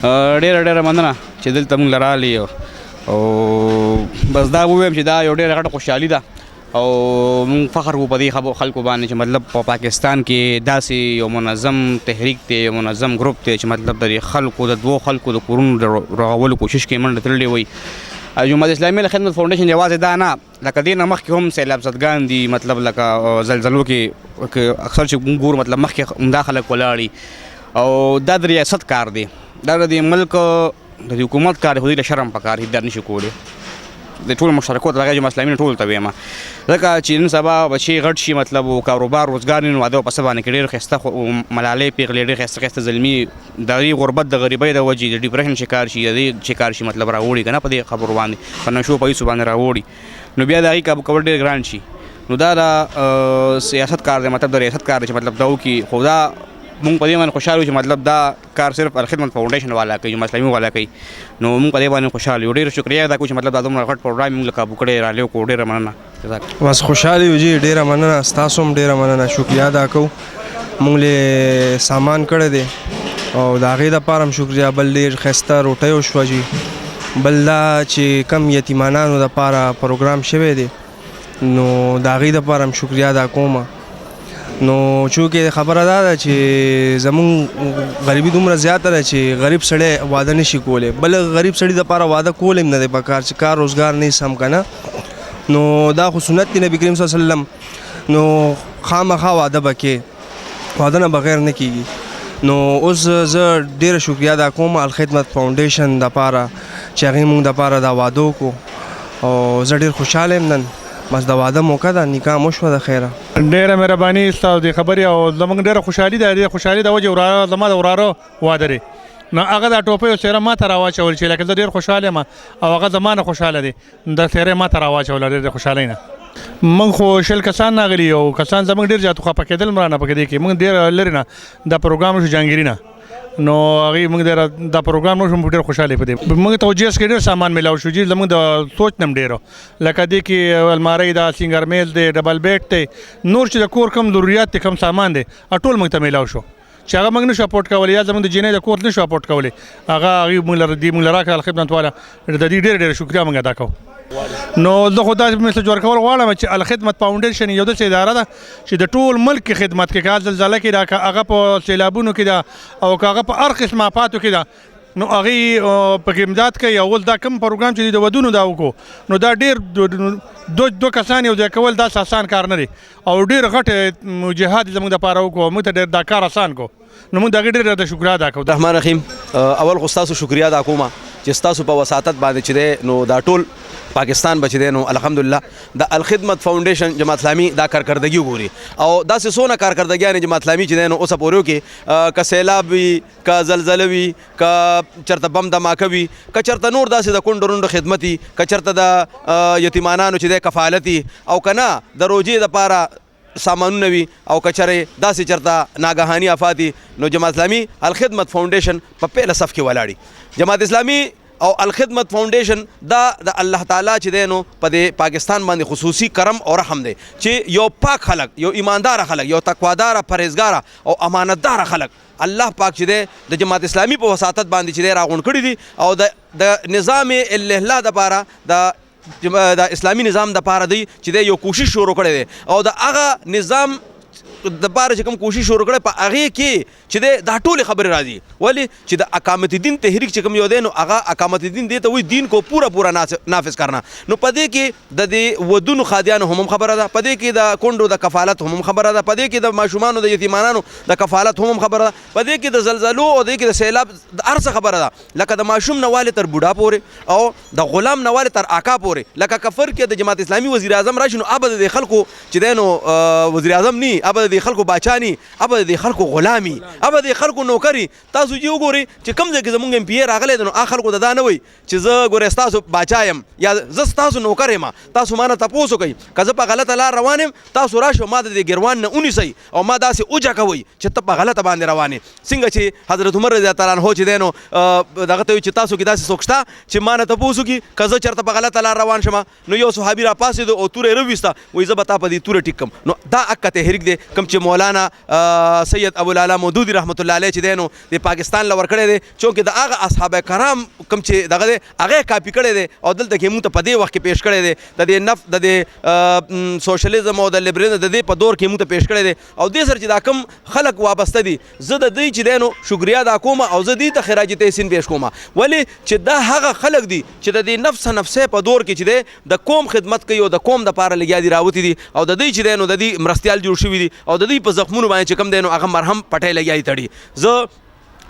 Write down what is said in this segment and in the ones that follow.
ډېره مننه چې دلته موږ راغلي او بس دا ووایم چې دا یو ډېره غټه خوشحالي ده او موږ فخر کوو په دې خلکو باندې چې مطلب په پاکستان کې داسې یو منظم تحریک دی، یو منظم ګروپ دی چې مطلب د خلکو د دوو خلکو د کورونو د رغولو کوشش کې منډه تللې وي. جمهوریت اسلامي خدمت فاونډیشن یوازې دا نه، لکه دې نه مخکې هم سیلاب زدګان دي، مطلب لکه زلزلو کې اکثر چې موږ ګورو مطلب مخکې همدا خلک ولاړ او دا د ریاست کار دی، دا د ملک د حکومت کار دی، خو دې له شرم پکار دی، دا نشي کولی د ټول مشترکات دغه جماعت اسلامي ټول ته وایم ځکه چې نن سبا بچي غټ شي مطلب کاروبار روزګار نه واده په سبا نه کې ډېر ښایسته ملالۍ پیغلې ډېر ښایسته زلمي د غربت د غریبۍ د وجې د ډیپریشن شکار شي، د شکار شي مطلب راوړي که نه په دې خبرو باندې په نشو پیسو باندې راوړي، نو بیا د هغې کابو کول ډېر ګران شي. نو دا د سیاست کار دی، مطلب د ریاست کار دی چې مطلب دا وکړي. خو دا مونږ په دې باندې خوشحال یو چې مطلب دا کار صرف الخدمت فاونډیشن والا کوي، جماعت اسلامي والا کوي، نو مونږ په دې باندې خوشحال یو. ډېر شکریه ادا کوو چې مطلب دا دومره غټ پروګرام موږ له کابو کړی رالیو کو. ډېره مننه. بس خوشحال یو جی، ډېره مننه، ستاسو هم ډېره مننه، شکریه ادا کوو. مونږ له سامان کړی دی او د هغې دپاره هم شکریه. بل ډېر ښایسته روټۍ وشوه جي. بل دا چې کم یتیمانانو دپاره پروګرام شوی دی نو د هغې دپاره هم شکریه ادا کوم. نو چونکې خبره دا ده چې زمونږ غریبي دومره زیاته ده چې غریب سړی واده نشي کولی، بل غریب سړي دپاره واده کول هم نه دی پکار چې کار روزګار نه سم که نه. نو دا خو سنت دی نبي کریم صلی الله علیه وسلم، نو خامخا واده به کې، واده نه بغیر نه کېږي. نو اوس زه ډېره شکریه ادا کوم الخدمت فاونډیشن دپاره چې هغې موږ دپاره دا واده وکړو او زه ډېر خوشحاله یم. نن بس د واده موقع ده، نکاح مو شوه د خیره. ډېره مهرباني ستاسو د خبرې او زموږ ډېره خوشحالي ده. د خوشحالي د وجې وراره زما د وراره واده دی، نو هغه دا ټوپۍ او څېره ما ته راواچول چې لکه زه ډېر خوشحاله یم او هغه زما نه خوشحاله دی، د څېره ما ته راواچوله ډېر د خوشحالۍ نه. موږ خو 100 کسان راغلي او کسان زموږ ډېر زیات خفه کېدل مرانه په دې کې. موږ ډېر لرې نه دا پروګرام شو جهانګیري نه، نو هغې موږ دا پروګرام نو شو ډېر خوشحاله په دې. موږ ته جیس کې ډېر سامان میلاو شو جي، زموږ د سوچ نه هم ډېر لکه دې کې المارۍ ده، سینګر میز دی، ډبل بیډ دی، نور چې د کور کم ضرورت دی، کم سامان دی، ټول موږ ته میلاو شو چې هغه موږ نشو اپورټ کولی، یا زموږ د جینۍ د کور نشو اپورټ کولی، هغه هغې موږ له راکړه خدمت والا د دې ډېر شکریه موږ ادا کوو. نو زه خو داسې میسج ورکول غواړم چې الخدمت فاونډیشن یو داسې اداره ده چې د ټول ملک کې خدمت کوي، که زلزله کې ده، که هغه په سیلابونو کې ده، او که هغه په هر قسم آفاتو کې ده، نو هغې پکې امداد کوي. او اوس دا کوم پروګرام چې د ودونو دا وکړو نو دا ډېر دو کسان یو ځای کول داسې آسان کار نه دی او ډېر غټ جهاد زموږ دپاره وکړو، موږ ته ډېر دا کار آسان کو. نو موږ د هغې ډېر د شکریه ادا کوو. رحمان رحیم، اول خو ستاسو شکریه ادا کوم چې ستاسو په وساطت باندې چې دی نو دا ټول پاکستان بچ دی نو الحمدلله د الخدمت فاونډیشن جماعت اسلامي دا کارکردګي وګوري او داسې څونه کارکردګیانې جماعت اسلامي چې دی نو اوسه پورې وکړي، که سیلاب وي، که زلزله وي، که چېرته بم دماکه وي، که چېرته نور داسې د کونډو رونډو خدمت وي، که چېرته د یتیمانانو چې دی کفالت وي، او که نه د روجې دپاره سامانونه وي، او که چېرې داسې چېرته ناګهاني افات وي، نو جماعت اسلامي الخدمت فاونډیشن په پیله صف کې ولاړي. جماعت اسلامي او الخدمت فاونډیشن دا د الله تعالی چې دی نو په دې پاکستان باندې خصوصي کرم او رحم دی چې یو پاک خلک، یو ایمانداره خلک، یو تقواداره، پرهیزګاره او امانتداره خلک الله پاک چې دی د جماعت اسلامي په وساطت باندې چې دی راغونډ کړي دي او د نظام الله دپاره د اسلامي نظام دپاره دی چې دی یو کوشش شروع کړی دی او د هغه نظام دپاره چې کوم کوشش شروع کړی په هغې کې چې دی دا ټولې خبرې راځي. ولې چې د اقامت دین تحریک چې کوم یو دی نو هغه اقامت دین دی ته وایي دین کو پورا نافذ کرنا. نو په دې کې د دې ودونو خادیانو هم خبره ده، په دې کې د کونډو د کفالت هم خبره ده، په دې کې د ماشومانو د یتیمانانو د کفالت هم خبره ده، په دې کې د زلزلو او دې کې د سیلاب د هر څه خبره ده، لکه د ماشوم نه والې تر بوډا پورې او د غلام نه والې تر آقا پورې. لکه کفر کې د جماعت اسلامي وزیر اعظم راشي نو ابد د خلکو چې دی نو وزیر اعظم نی، ابد د خلکو باچا نی، ابد د خلکو غلامي، ابد د خلکو نوکري. تاسو چې وګورئ چې کوم ځای کې زمونږ ایم پی ای راغلی دی نو هغه خلکو ته دا نه وایي چې زه ګورئ ستاسو باچا یم یا زه ستاسو نوکر یم، تاسو ما نه تپوس وکئ، که زه په غلطه لار روان یم تاسو راشئ ما د دې ګروان نه ونیسئ او ما داسې اوجه کوئ چې ته په غلطه باندې روان یې. څنګه چې حضرت عمر رضی الله عنه چې دی نو دغه ته وایي چې تاسو کې داسې څوک شته چې ما نه تپوس وکړي که زه چېرته په غلطه لار روان شم. نو یو صحابي راپاڅېدو او توره یې راویسته، وایي زه به تا په دې توره ټیک کړم. نو دا اکه تحریک دی، کوم چې مولانا سید ابو الاعلی مودودی رحمت الله علیه چې دی نو د پاکستان له ورکړی دی چونکې د هغه اصحاب کرام کوم چې دغه دی هغه کاپي کړی دی او دلته کې موږ ته په دې وخت کې پیش کړی دی د دې د دې سوشلیزم او د لیبرلیزم د دې په دور کې موږ ته پیش کړی دی او دې سره چې دا کوم خلک وابسته دي زه د دوی چې دی نو شکریا ادا کوم او زه دې ته خراج تحسین پیش کوم ولې چې دا هغه خلک دي چې د دې نفسه په دور کې چې دی د قوم خدمت کوي او د قوم د پاره لګیا دي راوتی دي او د دوی چې دی نو د دې مرستیال جوړ شوي دي او د دوی په زخمونو باندې چې کوم دی نو هغه مرهم پټۍ لګیا دي تړي زه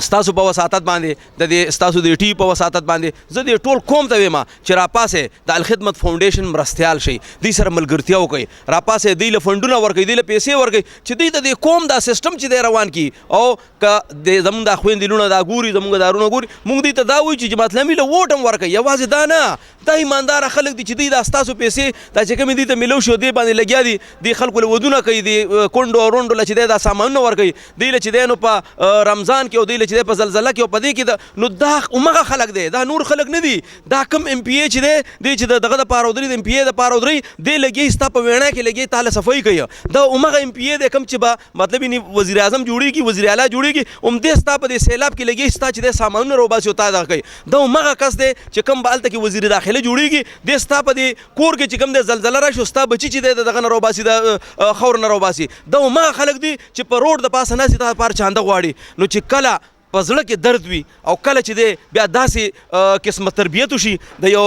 ستاسو په وساطت باندې د دې ستاسو د ټي په وساطت باندې زه دې ټول قوم ته وایم چې راپاسې د الخدمت فاونډیشن مرستیال شي دوی سره ملګرتیا وکړي راپاسې دوی له فنډونه ورکړي دوی له پیسې ورکړي چې دوی د قوم دا سیستم چې دی روان کی او که د زمونږ د خویندې لونه دا ګوري زمونږ دارونه ګوري موږ دوی ته دا وایو چې جماعت اسلامي له ووټ هم ورکوي یوازې دا نه دا ایمانداره خلک دي چې دوی دا ستاسو پیسې دا چې کومې دوی ته میلو شو دې باندې لګیا دي دوی خلکو له ودونه کوي د کونډو او رونډو له چې دی دا سامانونه ورکوي دوی له چې دی نو په رمضان کې او دوی له چې دی په زلزله کې په دې کې نو دا همغه خلک دی دا نور خلک نه دي دا کم ایم پی ای چې دی چې دغه د پاره ودري د ایم پی ای د پاره ودري دی لګي ستا په وینا کې لګي تعالی صفائی کوي دا همغه ایم پی ای د کم چې به مطلب یې وزیر اعظم جوړیږي وزیر اعلی جوړیږي دې ستا په دې سیلاب کې لګي ستا چې د سامانونه روباسي او تا دا کوي دا همغه کس دی چې کم به هلته کې وزیر داخله جوړیږي دې ستا په دې کور کې چې کم د زلزله راشي ستا بچي چې دی دغه نه روباسي د خور نه روباسي دا همغه خلک دي چې په روډ د پاسه ناستي ته پاره چانده غواړي نو چې کله په زړه کې درد وي او کله چې دی بیا داسې قسمه تربیت وشي د یو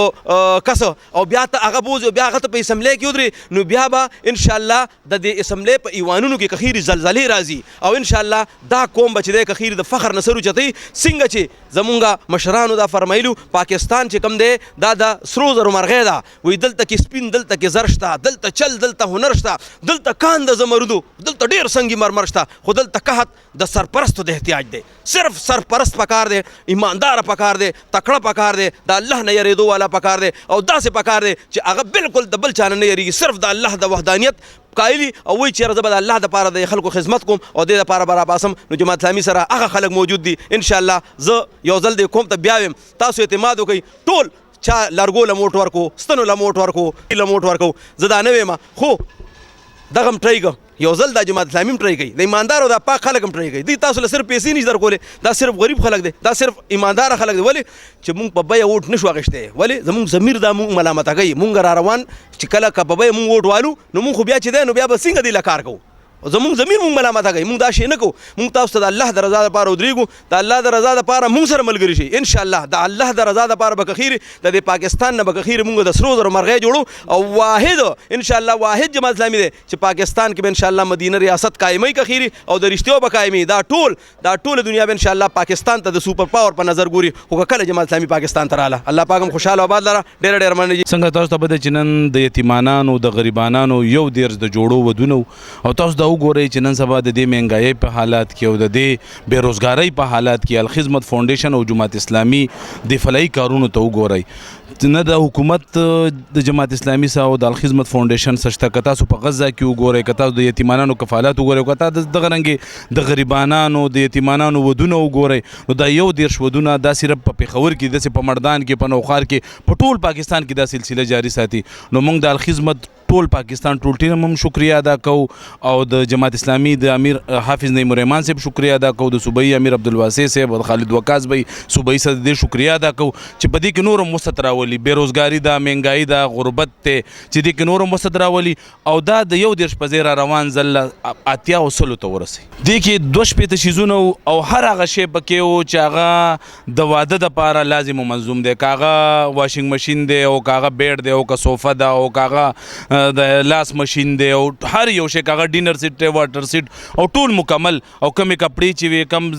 کس او بیا ته هغه بوځي بیا هغه ته په اسمبلی کې ودرې نو بیا به انشاءالله د دې اسمبلی په ایوانونو کې کخیري زلزلې راځي او انشاءالله دا قوم به چې دی کخیري د فخر نه سر اوچتوي څنګه چې زمونږ مشرانو دا فرمایلو پاکستان چې کوم دی دا د سرو زرو مرغۍ ده وایي دلته کې سپین دلته کې زر شته دلته چل دلته هنر شته دلته کان د زمردو دلته ډېر سنگي مرمر شته خو دلته قحط د سرپرستو د احتیاج دی صرف سرپرست پکار دی ایماندار پکار دی تکړه پکار دی د الله نه یریدو والا پکار دی او داسې پکار دی چې هغه بالکل د بل چا نه یریږي صرف د الله د وحدانیت قایلی او وایي چې زه به د الله دپاره د خلکو خدمت کوم او دې دپاره به راباسم نو جماعت اسلامي سره هغه خلک موجود دي انشاءالله زه یو ځل دې قوم ته بیا ویم تاسو اعتماد وکړئ ټول چا لرګو له موټ ورکو ستنو له موټ ورکو له موټ ورکو زه دا نه ویم خو دغه هم ټرای کړه یو ځل د جماعت اسلامي هم ټرای کوي د ایماندارو د پاک خلک هم ټرای کوي دوی تاسو له صرف پیسې نشي درکولی دا صرف غریب خلک دی دا صرف ایمانداره خلک دی ولې چې موږ په بیه ووټ نشو اخیستی ولې زموږ ضمیر دا موږ ملامته کوي موږ را روان چې کله که په بیه موږ ووټ والو نو موږ خو بیا چې دی نو بیا به څنګه دی له کار کوو زموږ زمین موږ ملامته کوي موږ دا شی نه کوو موږ تاسو ته د الله د رضا دپاره ودرېږو د الله د رضا دپاره موږ سره ملګري شي انشاءالله د الله د رضا دپاره به کخیري د دې پاکستان نه به کخیري موږ د سرو زرو مرغۍ جوړو او واحد انشاءالله واحد جماعت اسلامي دی چې پاکستان کې به انشاءالله مدینه ریاست قایموي کخیري او د رښتیو به قایمي دا ټوله دنیا به انشاءالله پاکستان ته د سوپر پاور په نظر ګوري خو که کله جماعت اسلامي پاکستان ته راله الله پاک هم خوشحاله آباد لره ډېره ډېره مننه څنګه تاسو ته به د چې نن د یتیمانانو د غریبانانو یو دیرز د جوړو ودونه او تاسو دا وګورئ چې نن سبا د دې مهنګایۍ په حالات کې او د دې بېروزګارۍ په حالات کې الخدمت فاونډیشن او جماعت اسلامي د فلاحي کارونو ته وګورئ نه د حکومت د جماعت اسلامي سره او د الخدمت فاونډیشن سره شته که تاسو په غزه کې وګورئ که تاسو د یتیمانانو کفالات وګورئ که تاسو دغه رنګې د غریبانانو د یتیمانانو ودونه وګورئ نو دا یو دیرش ودونه دا صرف په پېښور کې داسې په مردان کې په نوخار کې په ټول پاکستان کې دا سلسله جاري ساتي نو موږ د الخدمت ټول پاکستان ټول ټیم هم شکریا ادا کوو او د جماعت اسلامي د امیر حافظ نعیم الرحمن صاحب شکریا ادا کوو د صوبایي امیر عبدالواسع صاحب او خالد وقاص بھائی صوبایي صدر دې شکریا ادا کوو چې په دې کې نور هم وسعت راولي بېروزګاري ده مهنګایي ده غربت دی چې دې کې نور هم وسعت راولي او دا د یو دیرش په ځای را روان ځل اتیا او سلو ته ورسوي دې کې دوه شپېته څیزونه او هر هغه شی پکې و چې هغه د واده دپاره لازم و منظوم دی که هغه واشنګ مشین دی او که هغه بیډ دی او که صوفه ده او که هغه د لاس مشین دی او هر یو شی هغه ډینر سیټ دی واټر سیټ او ټول مکمل او کمې کپړې چې وي کم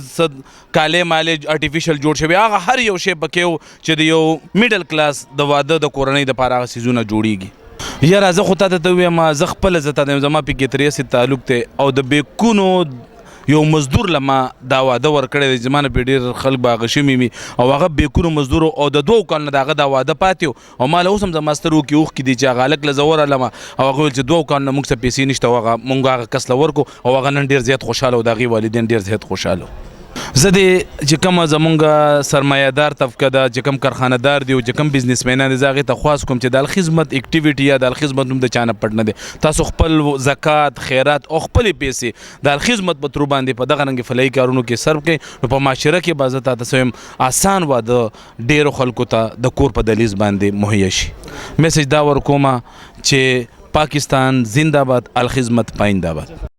کالې مالې ارټیفیشل جوړ شوي هغه هر یو شی پکې و چې د یو میډل کلاس د واده د کورنۍ دپاره هغه څیزونه جوړیږي یاره زه خو تا ته ووایم زه خپله زه تا ته زما پکې ترې هسې تعلق دی او د بیکونو یو مزدور لما دا واده ورکړی دی زما نه پې ډېر خلک به هغه شوي وي او هغه بیکونو مزدور او د 2 کال نه د هغه دا واده پاتې او ما له اوس هم زما سترګو کې اوښکې دي چې هغه هلک له زه ورغلم او هغه ویل چې 2 کال نه موږ څه پیسې نشته او هغه موږ هغه کس له ورکو او هغه نن ډېر زیات خوشحاله او د هغې والدین ډېر زیات خوشحاله زه دې چې کومه زمونږ سرمایه‌دار طبقه ده چې کوم کارخانه‌دار دي او چې کوم بزنسمینان دي زه هغې ته خواست کوم چې د الخدمت اکټیویټي یا د الخدمت نوم د چا نه پټ نه دی. تاسو خپل زکات خیرات او خپلې پیسې د الخدمت په ترو باندې په دغه رنګې فلاحي کارونو کې صرف کړئ نو په معاشره کې به زه تاته څه وایم آسان واده ډېرو خلکو ته د کور په دهلیز باندې مهیا شي. میسج دا ورکومه چې پاکستان زنده باد، الخدمت پاینده باد.